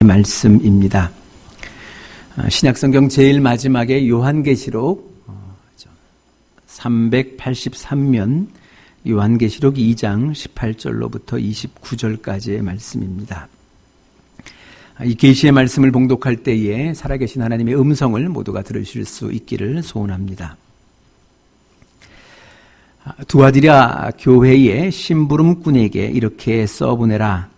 말씀입니다. 신약성경 제일 마지막에 요한계시록 383면 요한계시록 2장 18절로부터 29절까지의 말씀입니다. 이 계시의 말씀을 봉독할 때에 살아계신 하나님의 음성을 모두가 들으실 수 있기를 소원합니다. 두아디라 교회의 심부름꾼에게 이렇게 써보내라.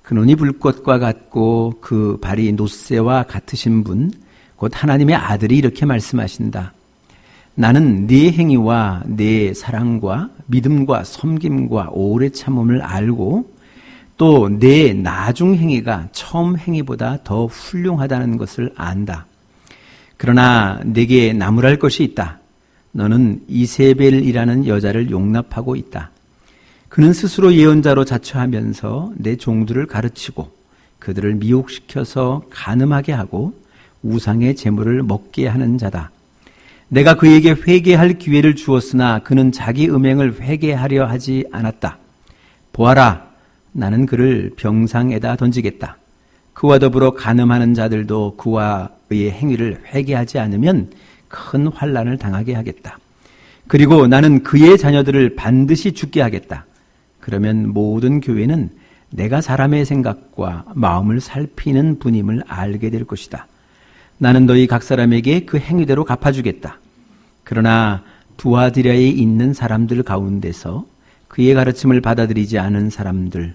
그눈이 불꽃과 같고 그 발이 놋새와 같으신 분, 곧 하나님의 아들이 이렇게 말씀하신다. 나는 네 행위와 네 사랑과 믿음과 섬김과 오래 참음을 알고 또 네 나중 행위가 처음 행위보다 더 훌륭하다는 것을 안다. 그러나 내게 나무랄 것이 있다. 너는 이세벨이라는 여자를 용납하고 있다. 그는 스스로 예언자로 자처하면서 내 종들을 가르치고 그들을 미혹시켜서 간음하게 하고 우상의 제물을 먹게 하는 자다. 내가 그에게 회개할 기회를 주었으나 그는 자기 음행을 회개하려 하지 않았다. 보아라, 나는 그를 병상에다 던지겠다. 그와 더불어 간음하는 자들도 그와 그의 행위를 회개하지 않으면 큰 환난을 당하게 하겠다. 그리고 나는 그의 자녀들을 반드시 죽게 하겠다. 그러면 모든 교회는 내가 사람의 생각과 마음을 살피는 분임을 알게 될 것이다. 나는 너희 각 사람에게 그 행위대로 갚아주겠다. 그러나 두아디라에 있는 사람들 가운데서 그의 가르침을 받아들이지 않은 사람들,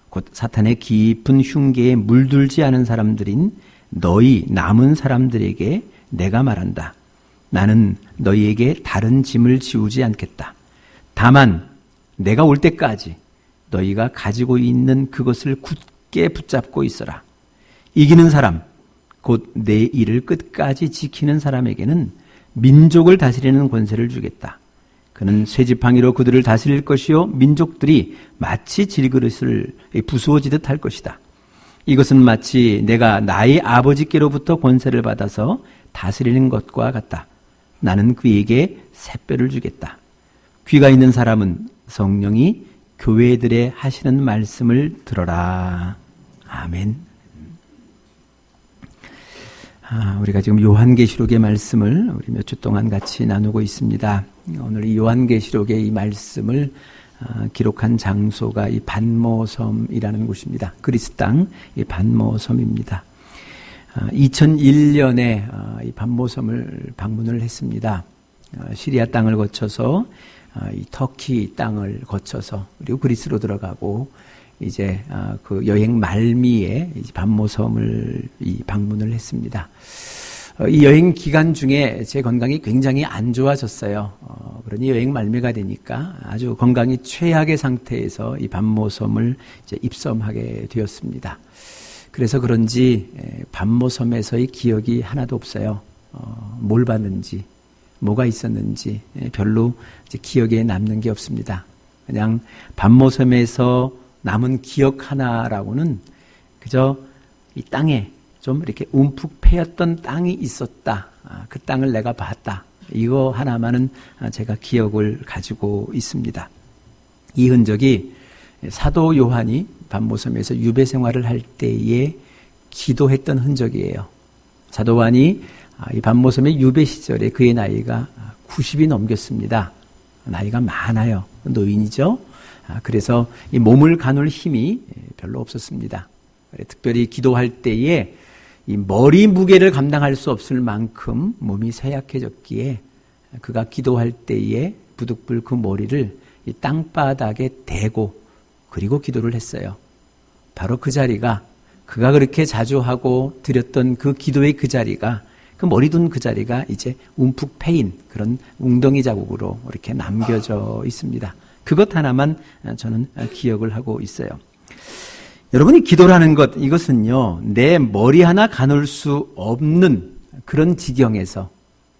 곧 사탄의 깊은 흉계에 물들지 않은 사람들인 너희 남은 사람들에게 내가 말한다. 나는 너희에게 다른 짐을 지우지 않겠다. 다만 내가 올 때까지 너희가 가지고 있는 그것을 굳게 붙잡고 있어라. 이기는 사람, 곧 내 일을 끝까지 지키는 사람에게는 민족을 다스리는 권세를 주겠다. 그는 쇠지팡이로 그들을 다스릴 것이요 민족들이 마치 질그릇을 부수어지듯 할 것이다. 이것은 마치 내가 나의 아버지께로부터 권세를 받아서 다스리는 것과 같다. 나는 그에게 샛별을 주겠다. 귀가 있는 사람은 성령이 교회들에 하시는 말씀을 들어라. 아멘. 우리가 지금 요한계시록의 말씀을 우리 몇 주 동안 같이 나누고 있습니다. 오늘 이 요한계시록의 이 말씀을 기록한 장소가 이 반모섬이라는 곳입니다. 그리스 땅 이 반모섬입니다. 2001년에 이 반모섬을 방문을 했습니다. 시리아 땅을 거쳐서 이 터키 땅을 거쳐서 그리고 그리스로 들어가고 이제 그 여행 말미에 반모섬을 방문을 했습니다. 이 여행 기간 중에 제 건강이 굉장히 안 좋아졌어요. 그러니 여행 말미가 되니까 아주 건강이 최악의 상태에서 이 반모섬을 이제 입섬하게 되었습니다. 그래서 그런지 반모섬에서의 기억이 하나도 없어요. 뭘 봤는지, 뭐가 있었는지 별로 이제 기억에 남는 게 없습니다. 그냥 반모섬에서 남은 기억 하나라고는 그저 이 땅에 좀 이렇게 움푹 패였던 땅이 있었다. 그 땅을 내가 봤다. 이거 하나만은 제가 기억을 가지고 있습니다. 이 흔적이 사도 요한이 반모섬에서 유배 생활을 할 때에 기도했던 흔적이에요. 사도 요한이 이 반모섬의 유배 시절에 그의 나이가 90이 넘겼습니다. 나이가 많아요. 노인이죠. 그래서 이 몸을 가눌 힘이 별로 없었습니다. 특별히 기도할 때에 이 머리 무게를 감당할 수 없을 만큼 몸이 쇠약해졌기에 그가 기도할 때에 부득불 그 머리를 이 땅바닥에 대고 그리고 기도를 했어요. 바로 그 자리가 그가 그렇게 자주 하고 드렸던 그 기도의 그 자리가 그 머리 둔 그 자리가 이제 움푹 패인 그런 웅덩이 자국으로 이렇게 남겨져 있습니다. 그것 하나만 저는 기억을 하고 있어요. 여러분이 기도라는 것, 이것은요, 내 머리 하나 가눌 수 없는 그런 지경에서,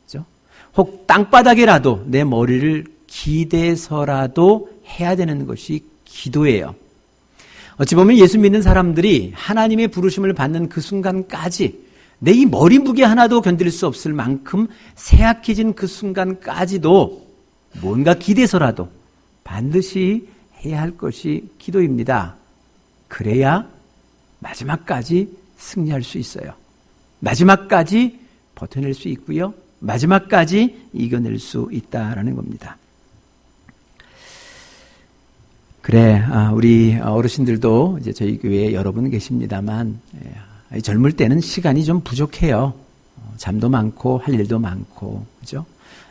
그죠? 혹 땅바닥에라도 내 머리를 기대서라도 해야 되는 것이 기도예요. 어찌 보면 예수 믿는 사람들이 하나님의 부르심을 받는 그 순간까지 내 이 머리 무게 하나도 견딜 수 없을 만큼 쇠약해진 그 순간까지도 뭔가 기대서라도 반드시 해야 할 것이 기도입니다. 그래야 마지막까지 승리할 수 있어요. 마지막까지 버텨낼 수 있고요. 마지막까지 이겨낼 수 있다라는 겁니다. 그래, 우리 어르신들도 이제 저희 교회에 여러 분 계십니다만, 젊을 때는 시간이 좀 부족해요. 잠도 많고, 할 일도 많고, 그죠?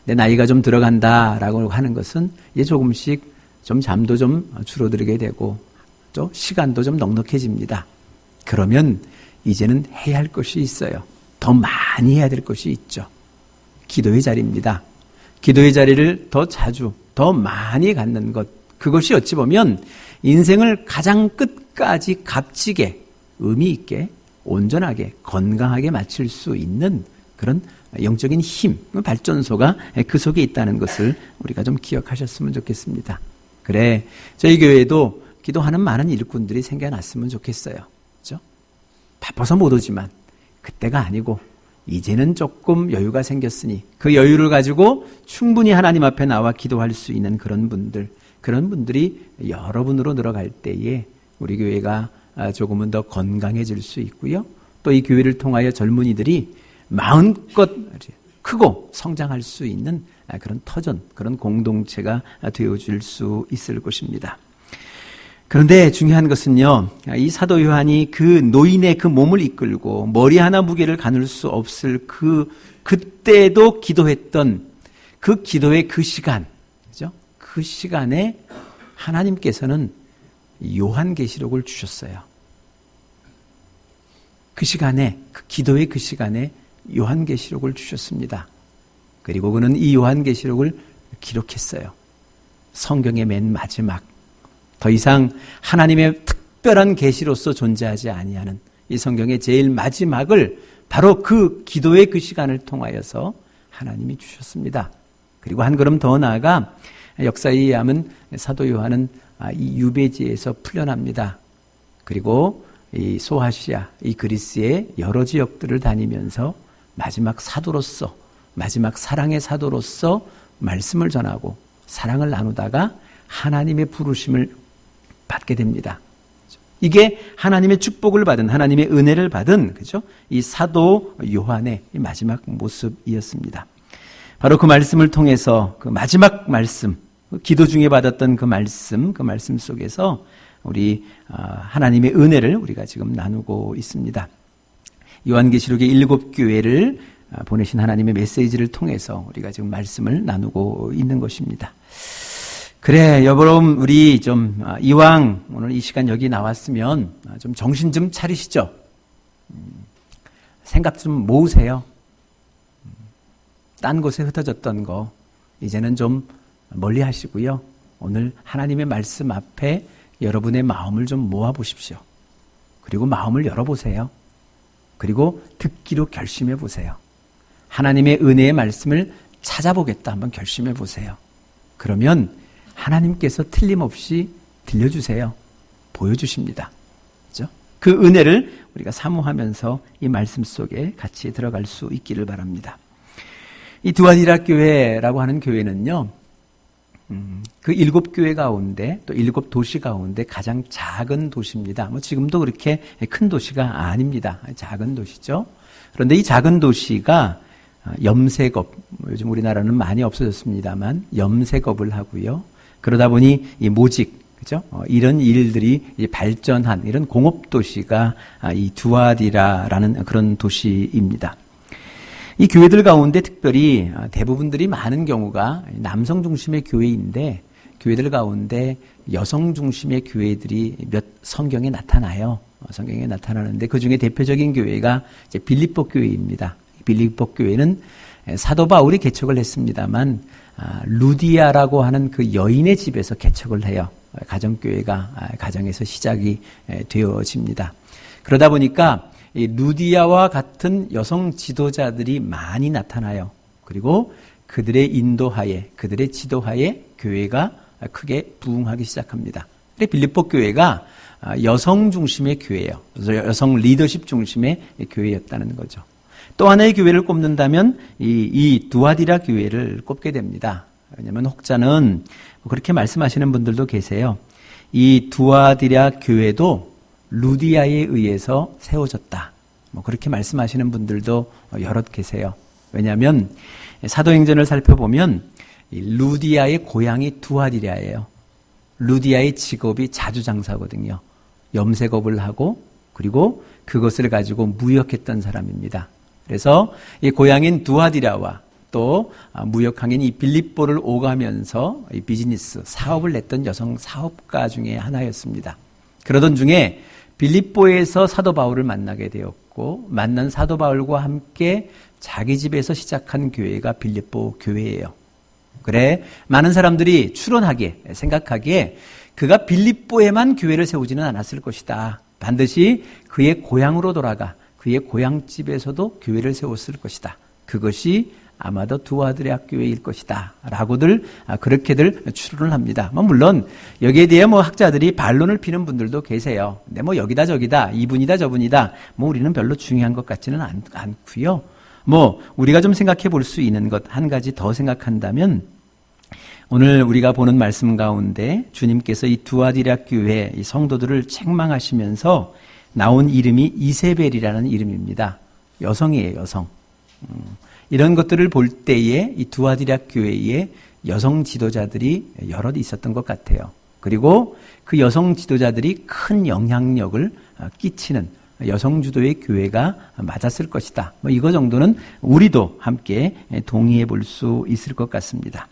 내 나이가 좀 들어간다라고 하는 것은 이제 조금씩 좀 잠도 좀 줄어들게 되고, 또 시간도 좀 넉넉해집니다. 그러면 이제는 해야 할 것이 있어요. 더 많이 해야 될 것이 있죠. 기도의 자리입니다. 기도의 자리를 더 자주, 더 많이 갖는 것, 그것이 어찌 보면 인생을 가장 끝까지 값지게, 의미 있게, 온전하게, 건강하게 마칠 수 있는 그런 영적인 힘, 발전소가 그 속에 있다는 것을 우리가 좀 기억하셨으면 좋겠습니다. 그래, 저희 교회에도 기도하는 많은 일꾼들이 생겨났으면 좋겠어요. 그렇죠? 바빠서 못 오지만 그때가 아니고 이제는 조금 여유가 생겼으니 그 여유를 가지고 충분히 하나님 앞에 나와 기도할 수 있는 그런 분들이 여러분으로 늘어갈 때에 우리 교회가 조금은 더 건강해질 수 있고요. 또 이 교회를 통하여 젊은이들이 마음껏 크고 성장할 수 있는 그런 터전, 그런 공동체가 되어줄 수 있을 것입니다. 그런데 중요한 것은요, 이 사도 요한이 그 노인의 그 몸을 이끌고 머리 하나 무게를 가눌 수 없을 그때도 기도했던 그 기도의 그 시간, 그죠? 그 시간에 하나님께서는 요한계시록을 주셨어요. 그 시간에, 그 기도의 그 시간에 요한계시록을 주셨습니다. 그리고 그는 이 요한계시록을 기록했어요. 성경의 맨 마지막, 더 이상 하나님의 특별한 계시로서 존재하지 아니하는 이 성경의 제일 마지막을 바로 그 기도의 그 시간을 통하여서 하나님이 주셨습니다. 그리고 한 걸음 더 나아가 역사에 의하면 사도 요한은 이 유배지에서 풀려납니다. 그리고 이 소아시아, 이 그리스의 여러 지역들을 다니면서 마지막 사도로서, 마지막 사랑의 사도로서 말씀을 전하고 사랑을 나누다가 하나님의 부르심을 받게 됩니다. 이게 하나님의 축복을 받은, 하나님의 은혜를 받은, 그죠? 이 사도 요한의 마지막 모습이었습니다. 바로 그 말씀을 통해서 그 마지막 말씀, 기도 중에 받았던 그 말씀 속에서 우리 하나님의 은혜를 우리가 지금 나누고 있습니다. 요한계시록의 7교회를 보내신 하나님의 메시지를 통해서 우리가 지금 말씀을 나누고 있는 것입니다. 그래, 여러분, 우리 좀 이왕 오늘 이 시간 여기 나왔으면 좀 정신 좀 차리시죠. 생각 좀 모으세요. 딴 곳에 흩어졌던 거 이제는 좀 멀리 하시고요. 오늘 하나님의 말씀 앞에 여러분의 마음을 좀 모아보십시오. 그리고 마음을 열어보세요. 그리고 듣기로 결심해 보세요. 하나님의 은혜의 말씀을 찾아보겠다 한번 결심해 보세요. 그러면 하나님께서 틀림없이 들려주세요. 보여주십니다. 그렇죠? 그 은혜를 우리가 사모하면서 이 말씀 속에 같이 들어갈 수 있기를 바랍니다. 이 두아디라 교회라고 하는 교회는요, 그 7교회 가운데 또 7도시 가운데 가장 작은 도시입니다. 지금도 그렇게 큰 도시가 아닙니다. 작은 도시죠. 그런데 이 작은 도시가 염색업, 요즘 우리나라는 많이 없어졌습니다만 염색업을 하고요. 그러다 보니 이 모직, 그죠? 이런 일들이 이제 발전한 이런 공업 도시가 이 두아디라라는 그런 도시입니다. 이 교회들 가운데 특별히 대부분들이 많은 경우가 남성 중심의 교회인데 교회들 가운데 여성 중심의 교회들이 몇 성경에 나타나요. 성경에 나타나는데 그 중에 대표적인 교회가 이제 빌립보 교회입니다. 빌립보 교회는 사도 바울이 개척을 했습니다만 루디아라고 하는 그 여인의 집에서 개척을 해요. 가정교회가 가정에서 시작이 되어집니다. 그러다 보니까 이 루디아와 같은 여성 지도자들이 많이 나타나요. 그리고 그들의 인도하에, 그들의 지도하에 교회가 크게 부흥하기 시작합니다. 빌립보 교회가 여성 중심의 교회예요. 여성 리더십 중심의 교회였다는 거죠. 또 하나의 교회를 꼽는다면 이 두아디라 교회를 꼽게 됩니다. 왜냐하면 혹자는 그렇게 말씀하시는 분들도 계세요. 이 두아디라 교회도 루디아에 의해서 세워졌다. 뭐 그렇게 말씀하시는 분들도 여럿 계세요. 왜냐하면 사도행전을 살펴보면 루디아의 고향이 두아디라예요. 루디아의 직업이 자주장사거든요. 염색업을 하고 그리고 그것을 가지고 무역했던 사람입니다. 그래서 이 고향인 두아디라와 또 무역항인 이 빌립보를 오가면서 이 비즈니스 사업을 냈던 여성 사업가 중에 하나였습니다. 그러던 중에 빌립보에서 사도 바울을 만나게 되었고 만난 사도 바울과 함께 자기 집에서 시작한 교회가 빌립보 교회예요. 그래 많은 사람들이 추론하기에 생각하기에 그가 빌립보에만 교회를 세우지는 않았을 것이다. 반드시 그의 고향으로 돌아가 그의 고향집에서도 교회를 세웠을 것이다. 그것이 아마도 두아디라 교회일 것이다. 라고들 그렇게들 추론을 합니다. 물론 여기에 대해 학자들이 반론을 피는 분들도 계세요. 근데 여기다 저기다 이분이다 저분이다 우리는 별로 중요한 것 같지는 않고요. 우리가 좀 생각해 볼 수 있는 것 한 가지 더 생각한다면 오늘 우리가 보는 말씀 가운데 주님께서 이 두아디라 교회 이 성도들을 책망하시면서 나온 이름이 이세벨이라는 이름입니다. 여성이에요, 여성. 이런 것들을 볼 때에 이 두아디라 교회에 여성 지도자들이 여럿 있었던 것 같아요. 그리고 그 여성 지도자들이 큰 영향력을 끼치는 여성 주도의 교회가 맞았을 것이다. 이거 정도는 우리도 함께 동의해 볼 수 있을 것 같습니다.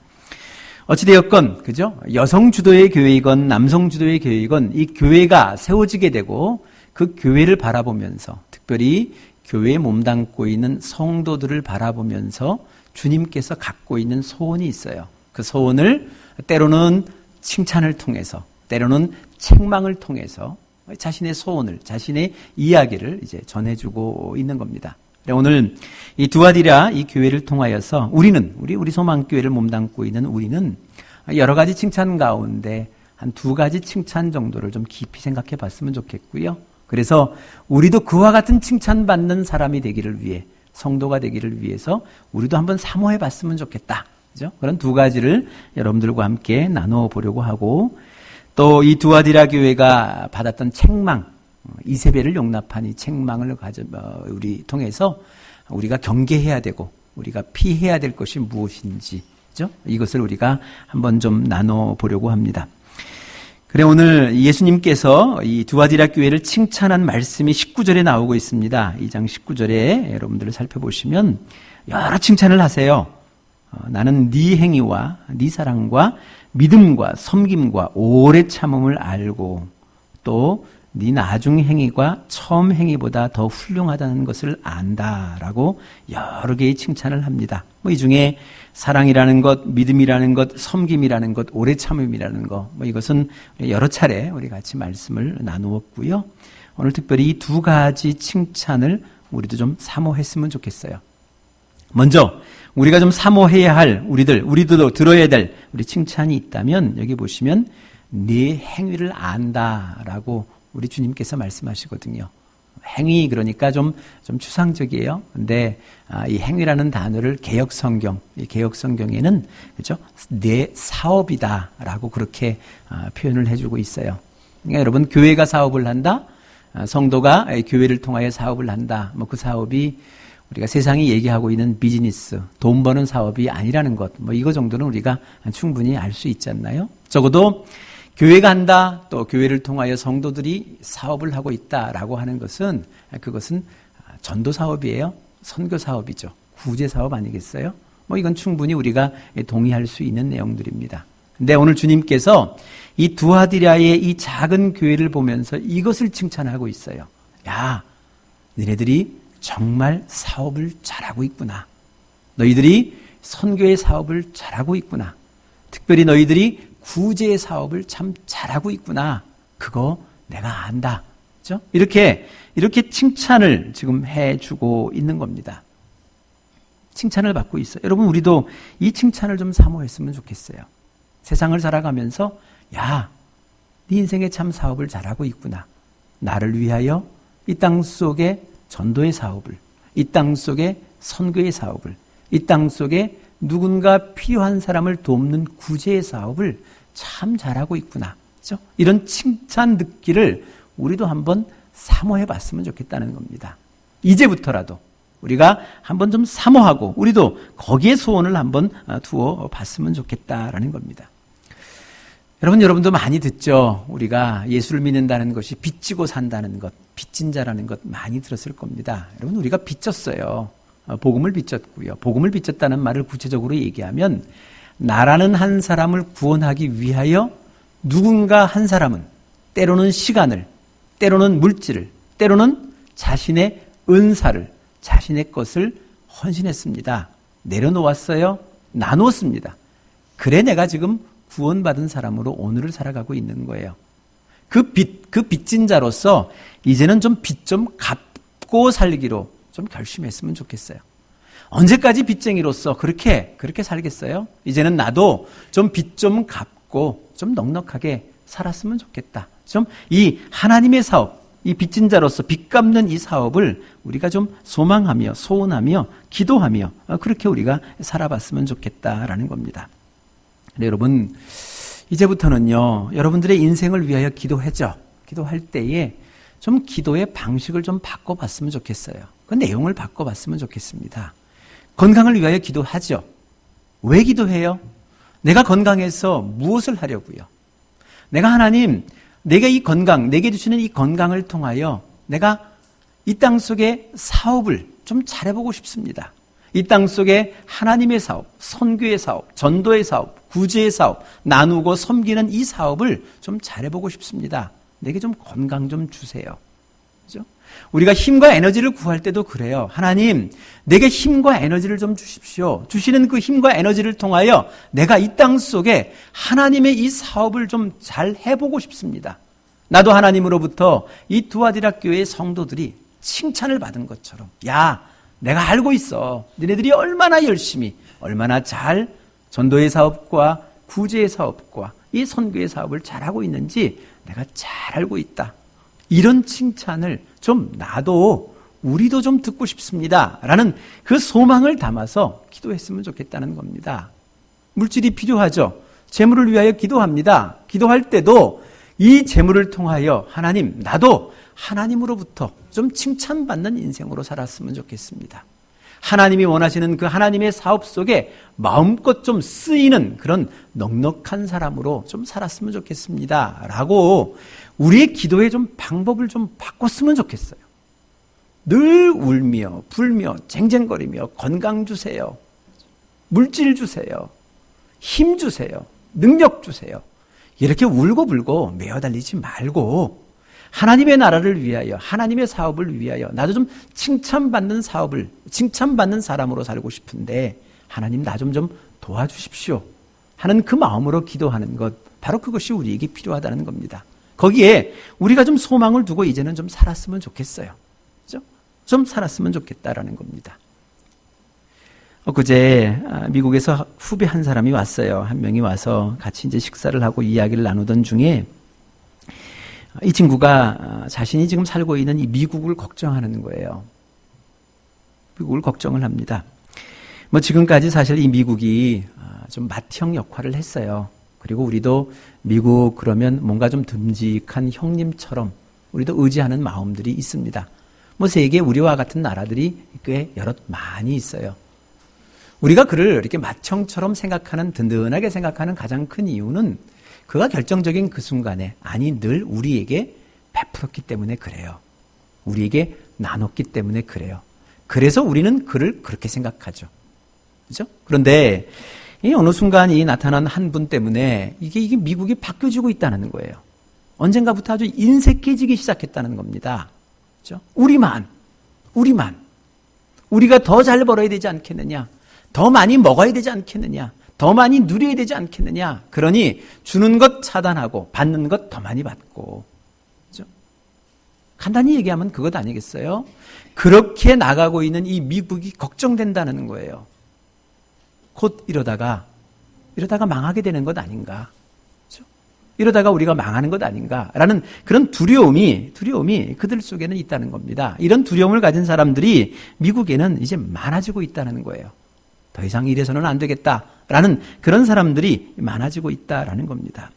어찌되었건, 그죠? 여성 주도의 교회이건 남성 주도의 교회이건 이 교회가 세워지게 되고 그 교회를 바라보면서 특별히 교회에 몸담고 있는 성도들을 바라보면서 주님께서 갖고 있는 소원이 있어요. 그 소원을 때로는 칭찬을 통해서, 때로는 책망을 통해서 자신의 소원을, 자신의 이야기를 이제 전해주고 있는 겁니다. 오늘 이 두아디라 이 교회를 통하여서 우리는, 우리 소망교회를 몸담고 있는 우리는 여러 가지 칭찬 가운데 한 두 가지 칭찬 정도를 좀 깊이 생각해 봤으면 좋겠고요. 그래서 우리도 그와 같은 칭찬받는 사람이 되기를 위해, 성도가 되기를 위해서 우리도 한번 사모해 봤으면 좋겠다. 그죠? 그런 두 가지를 여러분들과 함께 나눠 보려고 하고, 또 이 두아디라 교회가 받았던 책망, 이세벨을 용납한 이 책망을 우리 통해서 우리가 경계해야 되고 우리가 피해야 될 것이 무엇인지, 그죠? 이것을 우리가 한번 좀 나눠 보려고 합니다. 그래 오늘 예수님께서 이 두아디라 교회를 칭찬한 말씀이 19절에 나오고 있습니다. 2장 19절에 여러분들을 살펴보시면 여러 칭찬을 하세요. 나는 네 행위와 네 사랑과 믿음과 섬김과 오래 참음을 알고 또 네 나중 행위가 처음 행위보다 더 훌륭하다는 것을 안다라고 여러 개의 칭찬을 합니다. 이 중에 사랑이라는 것, 믿음이라는 것, 섬김이라는 것, 오래 참음이라는 것, 이것은 여러 차례 우리 같이 말씀을 나누었고요. 오늘 특별히 이 두 가지 칭찬을 우리도 좀 사모했으면 좋겠어요. 먼저 우리가 좀 사모해야 할 우리도 들어야 될 우리 칭찬이 있다면 여기 보시면 네 행위를 안다라고 우리 주님께서 말씀하시거든요. 행위 그러니까 좀 추상적이에요. 근데 이 행위라는 단어를 이 개역 성경에는 그죠? 내 사업이다라고 그렇게 표현을 해주고 있어요. 그러니까 여러분 교회가 사업을 한다, 성도가 교회를 통하여 사업을 한다. 그 사업이 우리가 세상이 얘기하고 있는 비즈니스, 돈 버는 사업이 아니라는 것, 이거 정도는 우리가 충분히 알 수 있지 않나요? 적어도 교회가 한다, 또 교회를 통하여 성도들이 사업을 하고 있다라고 하는 것은 그것은 전도 사업이에요. 선교 사업이죠. 구제 사업 아니겠어요? 이건 충분히 우리가 동의할 수 있는 내용들입니다. 근데 오늘 주님께서 이 두아디라의 이 작은 교회를 보면서 이것을 칭찬하고 있어요. 야, 너희들이 정말 사업을 잘하고 있구나. 너희들이 선교의 사업을 잘하고 있구나. 특별히 너희들이 구제의 사업을 참 잘하고 있구나. 그거 내가 안다. 그렇죠? 이렇게 칭찬을 지금 해주고 있는 겁니다. 칭찬을 받고 있어요. 여러분 우리도 이 칭찬을 좀 사모했으면 좋겠어요. 세상을 살아가면서 야, 네 인생에 참 사업을 잘하고 있구나. 나를 위하여 이 땅 속에 전도의 사업을, 이 땅 속에 선교의 사업을, 이 땅 속에 누군가 필요한 사람을 돕는 구제의 사업을 참 잘하고 있구나. 그렇죠? 이런 칭찬 듣기를 우리도 한번 사모해 봤으면 좋겠다는 겁니다. 이제부터라도 우리가 한번 좀 사모하고 우리도 거기에 소원을 한번 두어 봤으면 좋겠다라는 겁니다. 여러분도 많이 듣죠. 우리가 예수를 믿는다는 것이 빚지고 산다는 것, 빚진 자라는 것 많이 들었을 겁니다. 여러분, 우리가 빚졌어요. 복음을 빚졌고요. 복음을 빚졌다는 말을 구체적으로 얘기하면 나라는 한 사람을 구원하기 위하여 누군가 한 사람은 때로는 시간을, 때로는 물질을, 때로는 자신의 은사를, 자신의 것을 헌신했습니다. 내려놓았어요. 나누었습니다. 그래 내가 지금 구원받은 사람으로 오늘을 살아가고 있는 거예요. 그 빚진 자로서 이제는 좀 빚 좀 갚고 살기로 좀 결심했으면 좋겠어요. 언제까지 빚쟁이로서 그렇게 살겠어요? 이제는 나도 좀 빚 좀 갚고 좀 넉넉하게 살았으면 좋겠다. 좀 이 하나님의 사업, 이 빚진 자로서 빚 갚는 이 사업을 우리가 좀 소망하며 소원하며 기도하며 그렇게 우리가 살아봤으면 좋겠다라는 겁니다. 네, 여러분, 이제부터는요, 여러분들의 인생을 위하여 기도하죠. 기도할 때에 좀 기도의 방식을 좀 바꿔봤으면 좋겠어요. 그 내용을 바꿔봤으면 좋겠습니다. 건강을 위하여 기도하죠. 왜 기도해요? 내가 건강해서 무엇을 하려고요? 내가 하나님, 내게 이 건강, 내게 주시는 이 건강을 통하여 내가 이 땅 속의 사업을 좀 잘해보고 싶습니다. 이 땅 속에 하나님의 사업, 선교의 사업, 전도의 사업, 구제의 사업, 나누고 섬기는 이 사업을 좀 잘해보고 싶습니다. 내게 좀 건강 좀 주세요. 그죠? 우리가 힘과 에너지를 구할 때도 그래요. 하나님, 내게 힘과 에너지를 좀 주십시오. 주시는 그 힘과 에너지를 통하여 내가 이 땅 속에 하나님의 이 사업을 좀 잘 해보고 싶습니다. 나도 하나님으로부터 이 두아디라 교회의 성도들이 칭찬을 받은 것처럼, 야, 내가 알고 있어. 너네들이 얼마나 열심히, 얼마나 잘 전도의 사업과 구제의 사업과 이 선교의 사업을 잘하고 있는지 내가 잘 알고 있다. 이런 칭찬을 좀 나도, 우리도 좀 듣고 싶습니다. 라는 그 소망을 담아서 기도했으면 좋겠다는 겁니다. 물질이 필요하죠. 재물을 위하여 기도합니다. 기도할 때도 이 재물을 통하여 하나님, 나도 하나님으로부터 좀 칭찬받는 인생으로 살았으면 좋겠습니다. 하나님이 원하시는 그 하나님의 사업 속에 마음껏 좀 쓰이는 그런 넉넉한 사람으로 좀 살았으면 좋겠습니다. 라고 우리의 기도의 좀 방법을 좀 바꿨으면 좋겠어요. 늘 울며 불며 쟁쟁거리며 건강 주세요. 물질 주세요. 힘 주세요. 능력 주세요. 이렇게 울고불고 매어달리지 말고 하나님의 나라를 위하여, 하나님의 사업을 위하여 나도 좀 칭찬받는 사업을, 칭찬받는 사람으로 살고 싶은데 하나님 나 좀 도와주십시오 하는 그 마음으로 기도하는 것, 바로 그것이 우리에게 필요하다는 겁니다. 거기에 우리가 좀 소망을 두고 이제는 좀 살았으면 좋겠어요. 그죠? 좀 살았으면 좋겠다라는 겁니다. 엊그제 미국에서 후배 한 사람이 왔어요. 한 명이 와서 같이 이제 식사를 하고 이야기를 나누던 중에 이 친구가 자신이 지금 살고 있는 이 미국을 걱정하는 거예요. 미국을 걱정을 합니다. 뭐 지금까지 사실 이 미국이 좀 맏형 역할을 했어요. 그리고 우리도 미국 그러면 뭔가 좀 듬직한 형님처럼 우리도 의지하는 마음들이 있습니다. 뭐 세계 우리와 같은 나라들이 꽤 여럿 많이 있어요. 우리가 그를 이렇게 맏형처럼 생각하는, 든든하게 생각하는 가장 큰 이유는 그가 결정적인 그 순간에, 아니 늘 우리에게 베풀었기 때문에 그래요. 우리에게 나눴기 때문에 그래요. 그래서 우리는 그를 그렇게 생각하죠. 그죠? 그런데 이 어느 순간 이 나타난 한 분 때문에 이게 미국이 바뀌어지고 있다는 거예요. 언젠가부터 아주 인색해지기 시작했다는 겁니다. 그죠? 우리가 더 잘 벌어야 되지 않겠느냐? 더 많이 먹어야 되지 않겠느냐? 더 많이 누려야 되지 않겠느냐? 그러니 주는 것 차단하고 받는 것 더 많이 받고. 그죠? 간단히 얘기하면 그것 아니겠어요? 그렇게 나가고 있는 이 미국이 걱정된다는 거예요. 곧 이러다가 망하게 되는 것 아닌가? 그죠? 이러다가 우리가 망하는 것 아닌가라는 그런 두려움이 그들 속에는 있다는 겁니다. 이런 두려움을 가진 사람들이 미국에는 이제 많아지고 있다는 거예요. 더 이상 이래서는 안 되겠다라는 그런 사람들이 많아지고 있다라는 겁니다.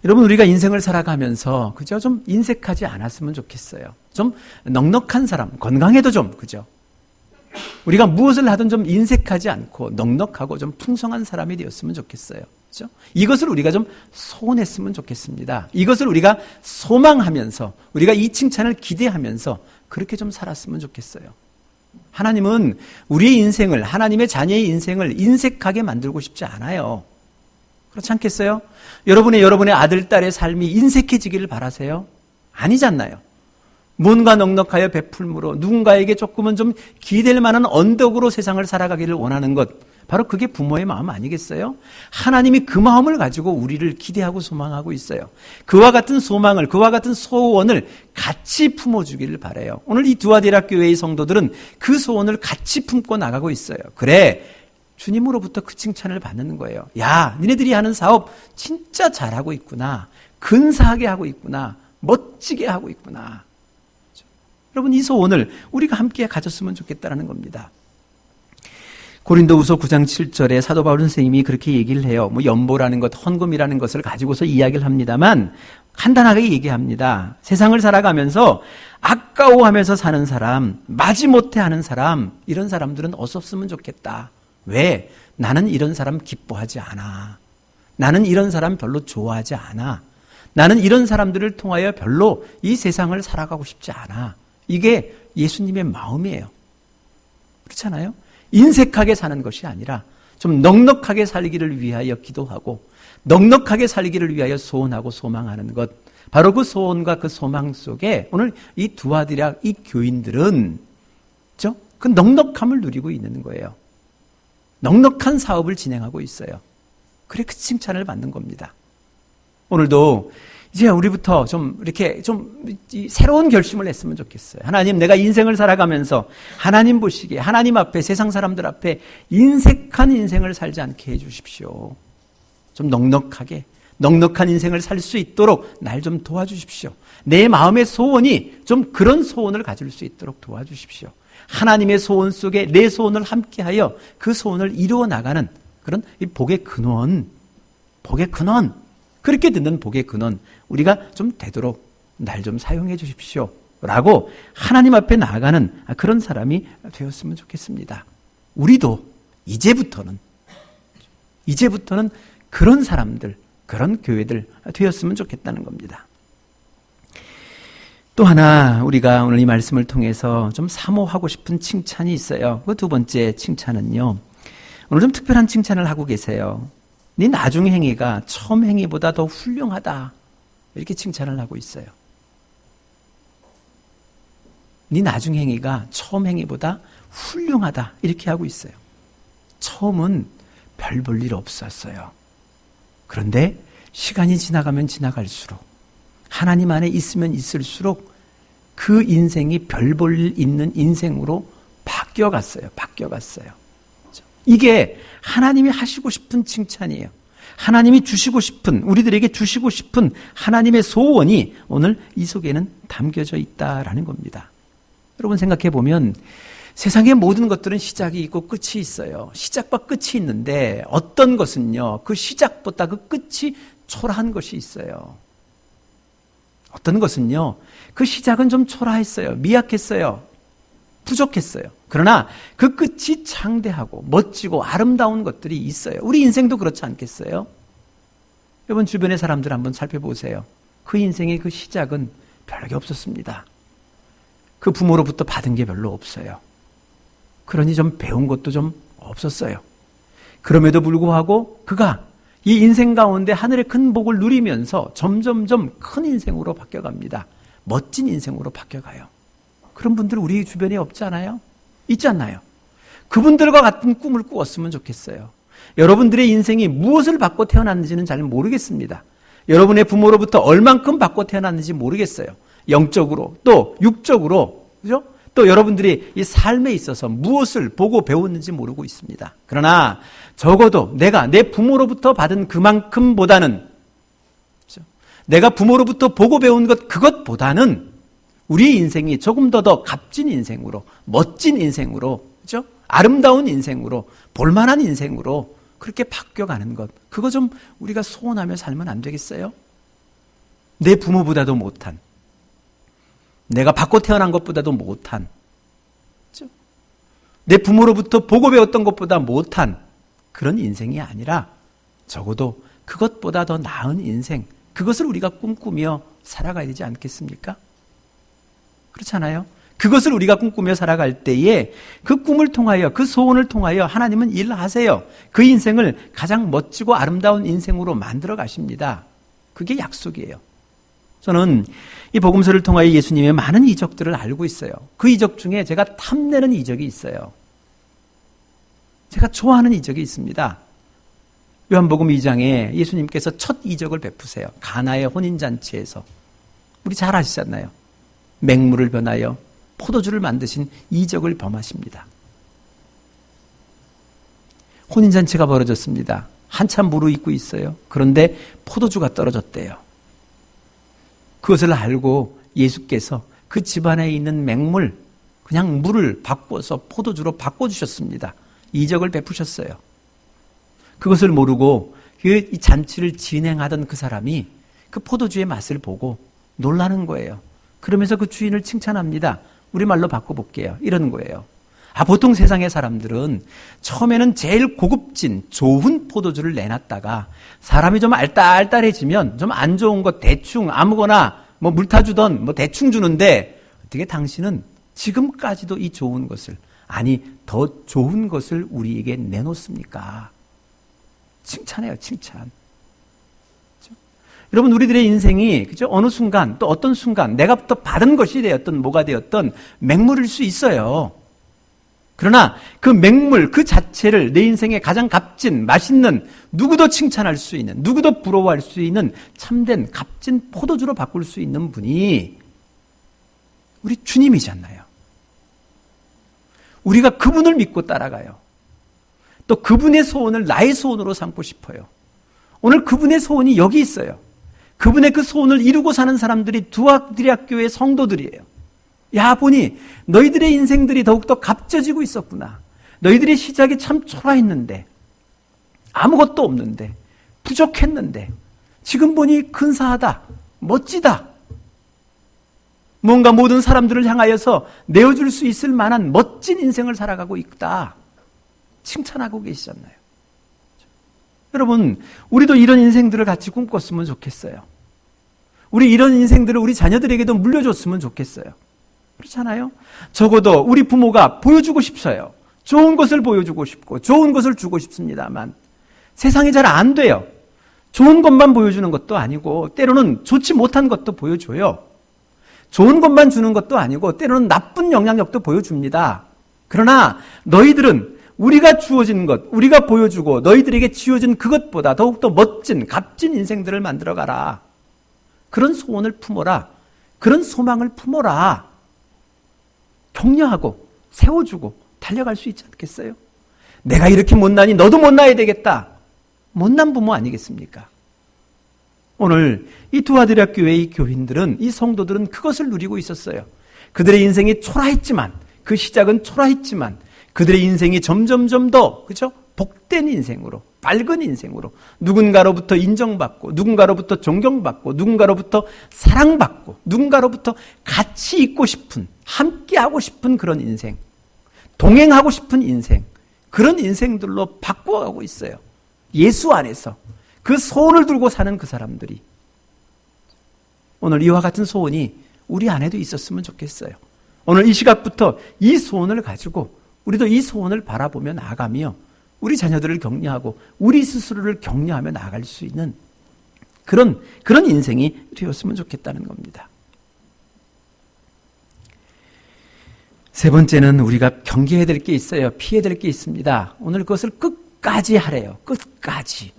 여러분, 우리가 인생을 살아가면서 그저 좀 인색하지 않았으면 좋겠어요. 좀 넉넉한 사람, 건강해도 좀, 그죠? 우리가 무엇을 하든 좀 인색하지 않고 넉넉하고 좀 풍성한 사람이 되었으면 좋겠어요. 그죠? 이것을 우리가 좀 소원했으면 좋겠습니다. 이것을 우리가 소망하면서, 우리가 이 칭찬을 기대하면서 그렇게 좀 살았으면 좋겠어요. 하나님은 우리의 인생을, 하나님의 자녀의 인생을 인색하게 만들고 싶지 않아요. 그렇지 않겠어요? 여러분의 아들, 딸의 삶이 인색해지기를 바라세요? 아니잖아요. 뭔가 넉넉하여 베풀므로 누군가에게 조금은 좀 기댈 만한 언덕으로 세상을 살아가기를 원하는 것, 바로 그게 부모의 마음 아니겠어요? 하나님이 그 마음을 가지고 우리를 기대하고 소망하고 있어요. 그와 같은 소망을, 그와 같은 소원을 같이 품어주기를 바라요. 오늘 이 두아디라 교회의 성도들은 그 소원을 같이 품고 나가고 있어요. 그래, 주님으로부터 그 칭찬을 받는 거예요. 야, 니네들이 하는 사업 진짜 잘하고 있구나. 근사하게 하고 있구나. 멋지게 하고 있구나. 여러분, 이 소원을 우리가 함께 가졌으면 좋겠다는 겁니다. 고린도후서 9장 7절에 사도 바울 선생님이 그렇게 얘기를 해요. 뭐 연보라는 것, 헌금이라는 것을 가지고서 이야기를 합니다만 간단하게 얘기합니다. 세상을 살아가면서 아까워하면서 사는 사람, 마지못해 하는 사람, 이런 사람들은 없었으면 좋겠다. 왜? 나는 이런 사람 기뻐하지 않아. 나는 이런 사람 별로 좋아하지 않아. 나는 이런 사람들을 통하여 별로 이 세상을 살아가고 싶지 않아. 이게 예수님의 마음이에요. 그렇잖아요? 인색하게 사는 것이 아니라 좀 넉넉하게 살기를 위하여 기도하고 넉넉하게 살기를 위하여 소원하고 소망하는 것, 바로 그 소원과 그 소망 속에 오늘 이 두아디라 이 교인들은 그 넉넉함을 누리고 있는 거예요. 넉넉한 사업을 진행하고 있어요. 그래, 그 칭찬을 받는 겁니다. 오늘도 이제 우리부터 좀 이렇게 좀 새로운 결심을 했으면 좋겠어요. 하나님, 내가 인생을 살아가면서 하나님 보시기에, 하나님 앞에, 세상 사람들 앞에 인색한 인생을 살지 않게 해주십시오. 좀 넉넉한 인생을 살 수 있도록 날 좀 도와주십시오. 내 마음의 소원이 좀 그런 소원을 가질 수 있도록 도와주십시오. 하나님의 소원 속에 내 소원을 함께하여 그 소원을 이루어 나가는 그런 이 복의 근원, 그렇게 듣는 복의 근원, 우리가 좀 되도록 날 좀 사용해 주십시오 라고 하나님 앞에 나아가는 그런 사람이 되었으면 좋겠습니다. 우리도 이제부터는 그런 사람들, 그런 교회들 되었으면 좋겠다는 겁니다. 또 하나 우리가 오늘 이 말씀을 통해서 좀 사모하고 싶은 칭찬이 있어요. 그 두 번째 칭찬은요, 오늘 좀 특별한 칭찬을 하고 계세요. 네 나중 행위가 처음 행위보다 더 훌륭하다, 이렇게 칭찬을 하고 있어요. 네 나중 행위가 처음 행위보다 훌륭하다, 이렇게 하고 있어요. 처음은 별 볼 일 없었어요. 그런데 시간이 지나가면 지나갈수록, 하나님 안에 있으면 있을수록 그 인생이 별 볼 일 있는 인생으로 바뀌어갔어요. 이게 하나님이 하시고 싶은 칭찬이에요. 하나님이 주시고 싶은, 우리들에게 주시고 싶은 하나님의 소원이 오늘 이 속에는 담겨져 있다라는 겁니다. 여러분, 생각해 보면 세상의 모든 것들은 시작이 있고 끝이 있어요. 시작과 끝이 있는데 어떤 것은요, 그 시작보다 그 끝이 초라한 것이 있어요. 어떤 것은요, 그 시작은 좀 초라했어요. 미약했어요. 부족했어요. 그러나 그 끝이 창대하고 멋지고 아름다운 것들이 있어요. 우리 인생도 그렇지 않겠어요? 여러분, 주변의 사람들 한번 살펴보세요. 그 인생의 그 시작은 별게 없었습니다. 그 부모로부터 받은 게 별로 없어요. 그러니 좀 배운 것도 좀 없었어요. 그럼에도 불구하고 그가 이 인생 가운데 하늘의 큰 복을 누리면서 점점점 큰 인생으로 바뀌어갑니다. 멋진 인생으로 바뀌어가요. 그런 분들 우리 주변에 없지 않아요? 있지 않나요? 그분들과 같은 꿈을 꾸었으면 좋겠어요. 여러분들의 인생이 무엇을 받고 태어났는지는 잘 모르겠습니다. 여러분의 부모로부터 얼만큼 받고 태어났는지 모르겠어요. 영적으로, 또 육적으로, 그죠? 또 여러분들이 이 삶에 있어서 무엇을 보고 배웠는지 모르고 있습니다. 그러나 적어도 내가 내 부모로부터 받은 그만큼보다는, 그죠? 내가 부모로부터 보고 배운 것, 그것보다는 우리의 인생이 조금 더 값진 인생으로, 멋진 인생으로, 그죠? 아름다운 인생으로, 볼만한 인생으로 그렇게 바뀌어가는 것, 그거 좀 우리가 소원하며 살면 안 되겠어요? 내 부모보다도 못한, 내가 받고 태어난 것보다도 못한, 내 부모로부터 보고 배웠던 것보다 못한 그런 인생이 아니라 적어도 그것보다 더 나은 인생, 그것을 우리가 꿈꾸며 살아가야 되지 않겠습니까? 그렇잖아요. 그것을 우리가 꿈꾸며 살아갈 때에 그 꿈을 통하여, 그 소원을 통하여 하나님은 일하세요. 그 인생을 가장 멋지고 아름다운 인생으로 만들어 가십니다. 그게 약속이에요. 저는 이 복음서를 통하여 예수님의 많은 이적들을 알고 있어요. 그 이적 중에 제가 탐내는 이적이 있어요. 제가 좋아하는 이적이 있습니다. 요한복음 2장에 예수님께서 첫 이적을 베푸세요. 가나의 혼인잔치에서. 우리 잘 아시잖아요. 맹물을 변하여 포도주를 만드신 이적을 범하십니다. 혼인잔치가 벌어졌습니다. 한참 무르익고 있어요. 그런데 포도주가 떨어졌대요. 그것을 알고 예수께서 그 집안에 있는 맹물, 그냥 물을 바꿔서 포도주로 바꿔주셨습니다. 이적을 베푸셨어요. 그것을 모르고 이 잔치를 진행하던 그 사람이 그 포도주의 맛을 보고 놀라는 거예요. 그러면서 그 주인을 칭찬합니다. 우리말로 바꿔볼게요. 이러는 거예요. 보통 세상의 사람들은 처음에는 제일 고급진 좋은 포도주를 내놨다가 사람이 좀 알딸딸해지면 좀 안 좋은 거 대충 아무거나 물 타주던 대충 주는데, 어떻게 당신은 지금까지도 이 좋은 것을, 아니 더 좋은 것을 우리에게 내놓습니까? 칭찬해요, 칭찬. 그렇죠? 여러분, 우리들의 인생이 그죠? 어느 순간, 또 어떤 순간 내가 또 받은 것이 되었던 뭐가 되었던 맹물일 수 있어요. 그러나 그 맹물 그 자체를 내 인생의 가장 값진, 맛있는, 누구도 칭찬할 수 있는, 누구도 부러워할 수 있는 참된 값진 포도주로 바꿀 수 있는 분이 우리 주님이잖아요. 우리가 그분을 믿고 따라가요. 또 그분의 소원을 나의 소원으로 삼고 싶어요. 오늘 그분의 소원이 여기 있어요. 그분의 그 소원을 이루고 사는 사람들이 두아드리학교의 성도들이에요. 야, 보니 너희들의 인생들이 더욱더 값져지고 있었구나. 너희들의 시작이 참 초라했는데, 아무것도 없는데, 부족했는데, 지금 보니 근사하다, 멋지다. 뭔가 모든 사람들을 향하여서 내어줄 수 있을 만한 멋진 인생을 살아가고 있다. 칭찬하고 계시잖아요. 여러분, 우리도 이런 인생들을 같이 꿈꿨으면 좋겠어요. 우리 이런 인생들을 우리 자녀들에게도 물려줬으면 좋겠어요. 그렇잖아요? 적어도 우리 부모가 보여주고 싶어요. 좋은 것을 보여주고 싶고 좋은 것을 주고 싶습니다만 세상이 잘 안 돼요. 좋은 것만 보여주는 것도 아니고 때로는 좋지 못한 것도 보여줘요. 좋은 것만 주는 것도 아니고 때로는 나쁜 영향력도 보여줍니다. 그러나 너희들은 우리가 주어진 것, 우리가 보여주고 너희들에게 지어진 그것보다 더욱더 멋진 값진 인생들을 만들어가라. 그런 소원을 품어라. 그런 소망을 품어라. 격려하고 세워주고 달려갈 수 있지 않겠어요? 내가 이렇게 못나니 너도 못나야 되겠다. 못난 부모 아니겠습니까? 오늘 이 두아드리아 교회의 교인들은, 이 성도들은 그것을 누리고 있었어요. 그들의 인생이 초라했지만, 그 시작은 초라했지만 그들의 인생이 점점점 더 그죠? 복된 인생으로, 밝은 인생으로, 누군가로부터 인정받고, 누군가로부터 존경받고, 누군가로부터 사랑받고, 누군가로부터 같이 있고 싶은, 함께하고 싶은 그런 인생, 동행하고 싶은 인생, 그런 인생들로 바꿔가고 있어요. 예수 안에서 그 소원을 들고 사는 그 사람들이. 오늘 이와 같은 소원이 우리 안에도 있었으면 좋겠어요. 오늘 이 시각부터 이 소원을 가지고 우리도 이 소원을 바라보며 나아가며 우리 자녀들을 격려하고 우리 스스로를 격려하며 나아갈 수 있는 그런 인생이 되었으면 좋겠다는 겁니다. 세 번째는 우리가 경계해야 될 게 있어요. 피해야 될 게 있습니다. 오늘 그것을 끝까지 하래요. 끝까지.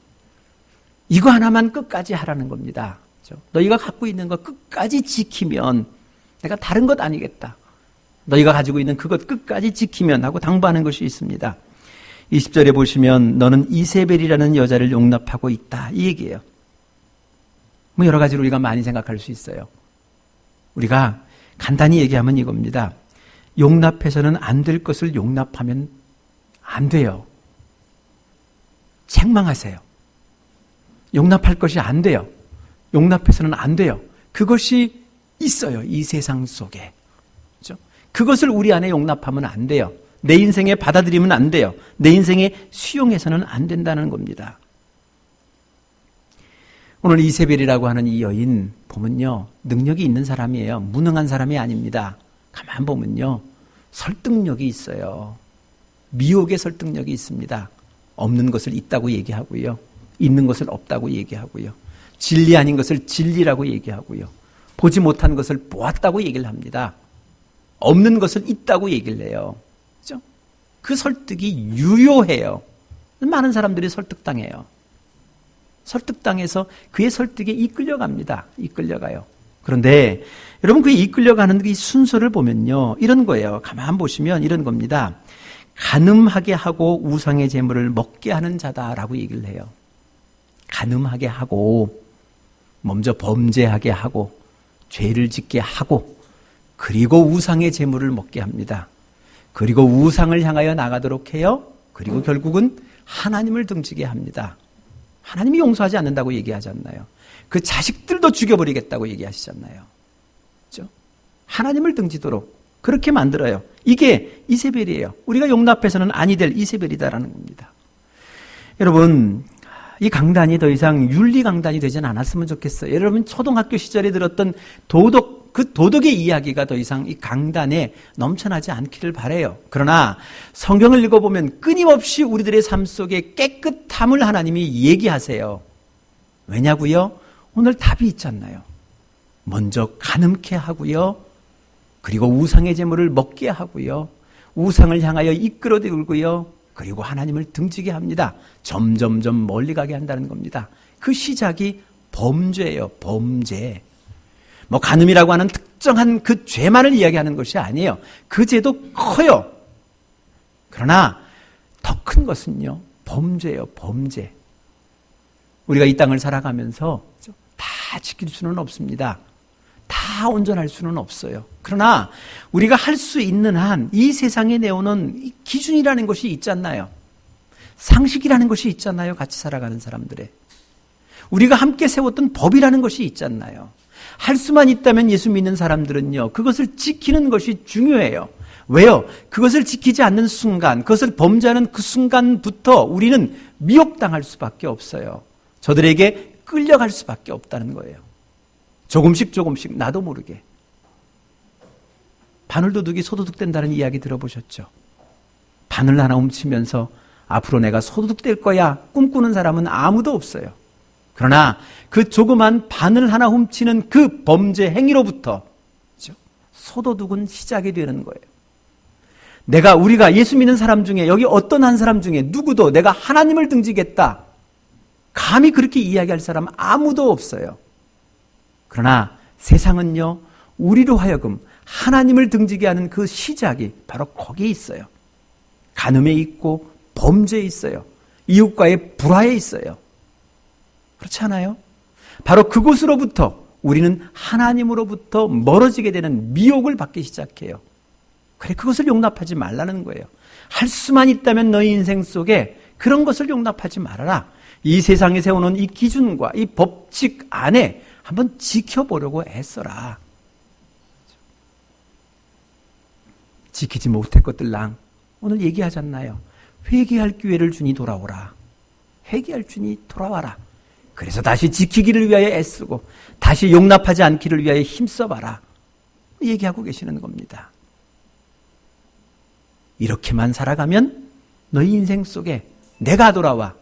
이거 하나만 끝까지 하라는 겁니다. 그렇죠? 너희가 갖고 있는 거 끝까지 지키면 내가 다른 것 아니겠다. 너희가 가지고 있는 그것 끝까지 지키면 하고 당부하는 것이 있습니다. 20절에 보시면 너는 이세벨이라는 여자를 용납하고 있다. 이 얘기예요. 여러 가지로 우리가 많이 생각할 수 있어요. 우리가 간단히 얘기하면 이겁니다. 용납해서는 안 될 것을 용납하면 안 돼요. 책망하세요. 용납할 것이 안 돼요. 용납해서는 안 돼요. 그것이 있어요. 이 세상 속에. 그렇죠? 그것을 우리 안에 용납하면 안 돼요. 내 인생에 받아들이면 안 돼요. 내 인생에 수용해서는 안 된다는 겁니다. 오늘 이세벨이라고 하는 이 여인 보면요, 능력이 있는 사람이에요. 무능한 사람이 아닙니다. 가만 보면요, 설득력이 있어요. 미혹의 설득력이 있습니다. 없는 것을 있다고 얘기하고요, 있는 것을 없다고 얘기하고요, 진리 아닌 것을 진리라고 얘기하고요, 보지 못한 것을 보았다고 얘기를 합니다. 없는 것을 있다고 얘기를 해요. 그렇죠? 그 설득이 유효해요. 많은 사람들이 설득당해요. 설득당해서 그의 설득에 이끌려갑니다. 이끌려가요. 그런데 여러분, 그 이끌려가는 이 순서를 보면요, 이런 거예요. 가만 보시면 이런 겁니다. 간음하게 하고 우상의 재물을 먹게 하는 자다라고 얘기를 해요. 간음하게 하고, 먼저 범죄하게 하고, 죄를 짓게 하고, 그리고 우상의 재물을 먹게 합니다. 그리고 우상을 향하여 나가도록 해요. 그리고 결국은 하나님을 등지게 합니다. 하나님이 용서하지 않는다고 얘기하지 않나요? 그 자식들도 죽여버리겠다고 얘기하시잖아요. 그렇죠? 하나님을 등지도록 그렇게 만들어요. 이게 이세벨이에요. 우리가 용납해서는 아니 될 이세벨이다라는 겁니다. 여러분, 이 강단이 더 이상 윤리 강단이 되지는 않았으면 좋겠어요. 여러분, 초등학교 시절에 들었던 그 도덕의 이야기가 더 이상 이 강단에 넘쳐나지 않기를 바라요. 그러나 성경을 읽어보면 끊임없이 우리들의 삶 속에 깨끗함을 하나님이 얘기하세요. 왜냐고요? 오늘 답이 있잖아요. 먼저 간음케 하고요, 그리고 우상의 재물을 먹게 하고요, 우상을 향하여 이끌어들고요, 그리고 하나님을 등지게 합니다. 점점점 멀리 가게 한다는 겁니다. 그 시작이 범죄예요. 범죄. 뭐 간음이라고 하는 특정한 그 죄만을 이야기하는 것이 아니에요. 그 죄도 커요. 그러나 더 큰 것은요, 범죄예요. 범죄. 우리가 이 땅을 살아가면서 다 지킬 수는 없습니다. 다 온전할 수는 없어요. 그러나 우리가 할 수 있는 한 이 세상에 내오는 이 기준이라는 것이 있잖아요. 상식이라는 것이 있잖아요. 같이 살아가는 사람들의. 우리가 함께 세웠던 법이라는 것이 있잖아요. 할 수만 있다면 예수 믿는 사람들은요, 그것을 지키는 것이 중요해요. 왜요? 그것을 지키지 않는 순간, 그것을 범죄하는 그 순간부터 우리는 미혹당할 수밖에 없어요. 저들에게 끌려갈 수밖에 없다는 거예요. 조금씩 조금씩 나도 모르게. 바늘도둑이 소도둑 된다는 이야기 들어보셨죠? 바늘 하나 훔치면서 앞으로 내가 소도둑 될 거야 꿈꾸는 사람은 아무도 없어요. 그러나 그 조그만 바늘 하나 훔치는 그 범죄 행위로부터 소도둑은 시작이 되는 거예요. 우리가 예수 믿는 사람 중에, 여기 어떤 한 사람 중에 누구도 내가 하나님을 등지겠다, 감히 그렇게 이야기할 사람 아무도 없어요. 그러나 세상은요, 우리로 하여금 하나님을 등지게 하는 그 시작이 바로 거기에 있어요. 간음에 있고, 범죄에 있어요. 이웃과의 불화에 있어요. 그렇지 않아요? 바로 그곳으로부터 우리는 하나님으로부터 멀어지게 되는 미혹을 받기 시작해요. 그래, 그것을 용납하지 말라는 거예요. 할 수만 있다면 너희 인생 속에 그런 것을 용납하지 말아라. 이 세상에 세우는 이 기준과 이 법칙 안에 한번 지켜보려고 애써라. 지키지 못할 것들랑 오늘 얘기하잖아요. 회개할 기회를 주니 돌아오라. 회개할 주니 돌아와라. 그래서 다시 지키기를 위하여 애쓰고 다시 용납하지 않기를 위하여 힘써봐라. 얘기하고 계시는 겁니다. 이렇게만 살아가면 너희 인생 속에 내가 돌아와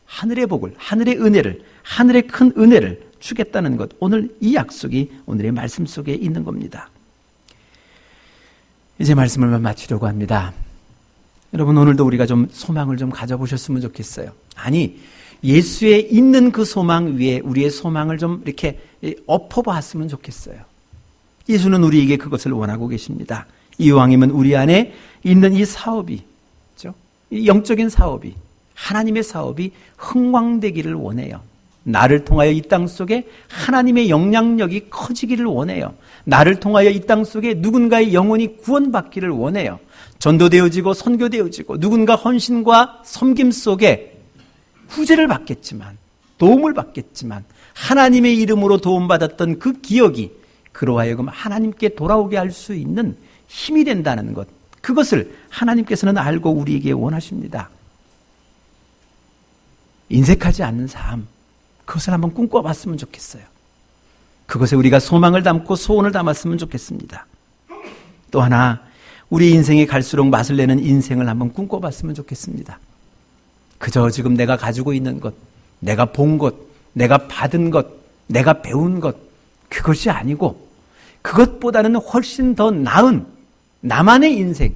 하늘의 복을, 하늘의 은혜를, 하늘의 큰 은혜를 주겠다는 것, 오늘 이 약속이 오늘의 말씀 속에 있는 겁니다. 이제 말씀을 마치려고 합니다. 여러분, 오늘도 우리가 좀 소망을 좀 가져보셨으면 좋겠어요. 아니, 예수에 있는 그 소망 위에 우리의 소망을 좀 이렇게 엎어봤으면 좋겠어요. 예수는 우리에게 그것을 원하고 계십니다. 이왕이면 우리 안에 있는 이 사업이, 그렇죠? 이 영적인 사업이, 하나님의 사업이 흥왕되기를 원해요. 나를 통하여 이 땅 속에 하나님의 영향력이 커지기를 원해요. 나를 통하여 이 땅 속에 누군가의 영혼이 구원받기를 원해요. 전도되어지고 선교되어지고 누군가 헌신과 섬김 속에 후재를 받겠지만, 도움을 받겠지만, 하나님의 이름으로 도움받았던 그 기억이 그로 하여금 하나님께 돌아오게 할 수 있는 힘이 된다는 것, 그것을 하나님께서는 알고 우리에게 원하십니다. 인색하지 않는 삶, 그것을 한번 꿈꿔봤으면 좋겠어요. 그것에 우리가 소망을 담고 소원을 담았으면 좋겠습니다. 또 하나, 우리 인생이 갈수록 맛을 내는 인생을 한번 꿈꿔봤으면 좋겠습니다. 그저 지금 내가 가지고 있는 것, 내가 본 것, 내가 받은 것, 내가 배운 것, 그것이 아니고 그것보다는 훨씬 더 나은 나만의 인생,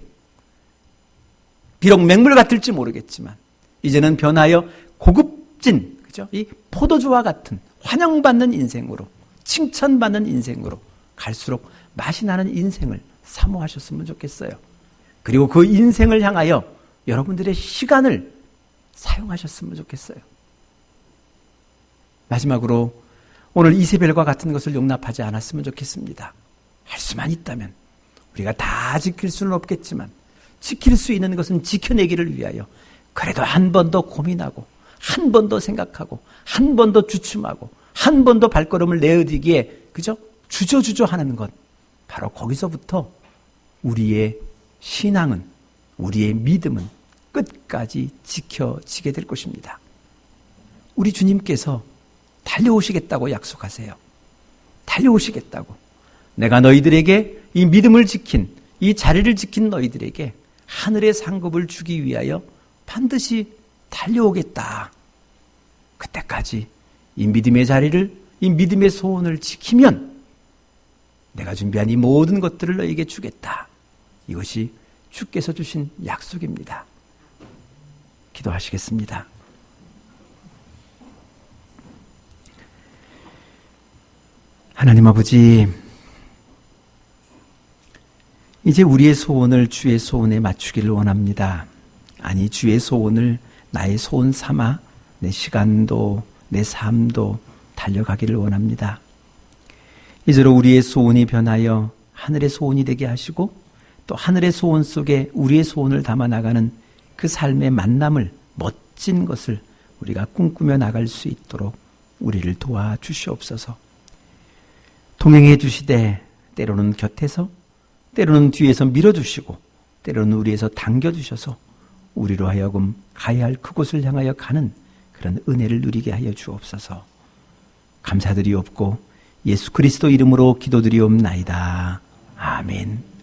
비록 맹물 같을지 모르겠지만 이제는 변하여 고급진, 그죠? 이 포도주와 같은 환영받는 인생으로, 칭찬받는 인생으로 갈수록 맛이 나는 인생을 사모하셨으면 좋겠어요. 그리고 그 인생을 향하여 여러분들의 시간을 사용하셨으면 좋겠어요. 마지막으로 오늘 이세벨과 같은 것을 용납하지 않았으면 좋겠습니다. 할 수만 있다면, 우리가 다 지킬 수는 없겠지만 지킬 수 있는 것은 지켜내기를 위하여 그래도 한 번 더 고민하고, 한 번 더 생각하고, 한 번 더 주춤하고, 한 번 더 발걸음을 내어디기에 그저 주저주저 하는 것, 바로 거기서부터 우리의 신앙은, 우리의 믿음은 끝까지 지켜지게 될 것입니다. 우리 주님께서 달려오시겠다고 약속하세요. 달려오시겠다고. 내가 너희들에게 이 믿음을 지킨, 이 자리를 지킨 너희들에게 하늘의 상급을 주기 위하여 반드시 달려오겠다. 그때까지 이 믿음의 자리를, 이 믿음의 소원을 지키면 내가 준비한 이 모든 것들을 너희에게 주겠다. 이것이 주께서 주신 약속입니다. 기도하시겠습니다. 하나님 아버지, 이제 우리의 소원을 주의 소원에 맞추기를 원합니다. 아니, 주의 소원을 나의 소원 삼아 내 시간도 내 삶도 달려가기를 원합니다. 이제로 우리의 소원이 변하여 하늘의 소원이 되게 하시고, 또 하늘의 소원 속에 우리의 소원을 담아나가는 그 삶의 만남을, 멋진 것을 우리가 꿈꾸며 나갈 수 있도록 우리를 도와주시옵소서. 동행해 주시되 때로는 곁에서, 때로는 뒤에서 밀어주시고, 때로는 우리에서 당겨주셔서 우리로 하여금 가야 할 그곳을 향하여 가는 그런 은혜를 누리게 하여 주옵소서. 감사드리옵고 예수 그리스도 이름으로 기도드리옵나이다. 아멘.